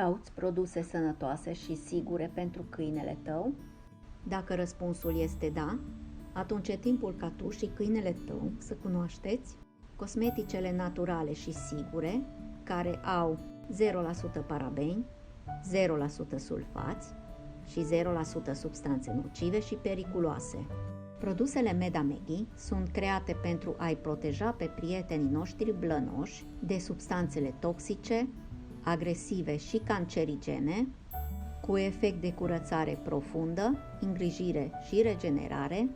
Cauți produse sănătoase și sigure pentru câinele tău? Dacă răspunsul este da, atunci e timpul ca tu și câinele tău să cunoașteți cosmeticele naturale și sigure care au 0% parabeni, 0% sulfați și 0% substanțe nocive și periculoase. Produsele Medamegi sunt create pentru a-i proteja pe prietenii noștri blănoși de substanțele toxice, agresive și cancerigene, cu efect de curățare profundă, îngrijire și regenerare,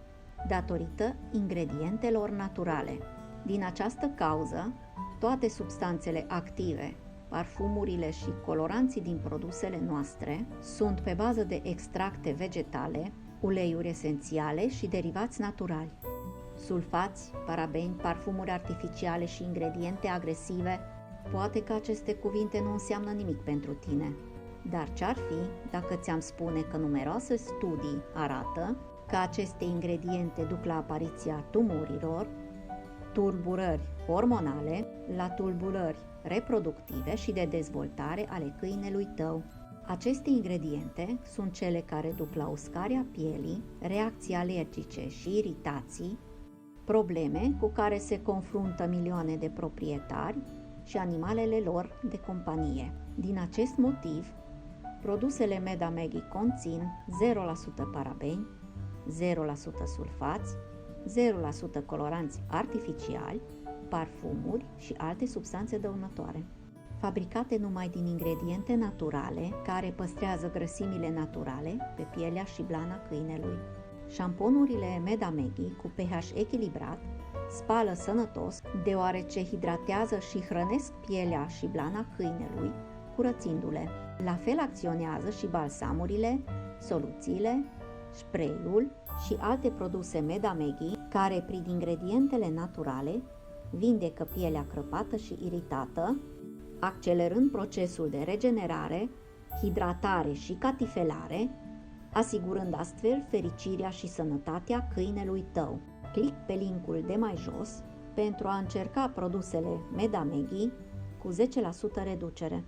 datorită ingredientelor naturale. Din această cauză, toate substanțele active, parfumurile și coloranții din produsele noastre sunt pe bază de extracte vegetale, uleiuri esențiale și derivați naturali. Sulfați, parabeni, parfumuri artificiale și ingrediente agresive, poate că aceste cuvinte nu înseamnă nimic pentru tine. Dar ce-ar fi dacă ți-am spune că numeroase studii arată că aceste ingrediente duc la apariția tumorilor, tulburări hormonale, la tulburări reproductive și de dezvoltare ale câinelui tău. Aceste ingrediente sunt cele care duc la uscarea pielii, reacții alergice și iritații, probleme cu care se confruntă milioane de proprietari și animalele lor de companie. Din acest motiv, produsele Medamegi conțin 0% parabeni, 0% sulfați, 0% coloranți artificiali, parfumuri și alte substanțe dăunătoare. Fabricate numai din ingrediente naturale care păstrează grăsimile naturale pe pielea și blana câinelui. Șamponurile Medamegi cu pH echilibrat spală sănătos deoarece hidratează și hrănesc pielea și blana câinelui, curățindu-le. La fel acționează și balsamurile, soluțiile, spray-ul și alte produse Medamegi care, prin ingredientele naturale, vindecă pielea crăpată și iritată, accelerând procesul de regenerare, hidratare și catifelare, asigurând astfel fericirea și sănătatea câinelui tău. Clic pe linkul de mai jos pentru a încerca produsele Medamegi cu 10% reducere.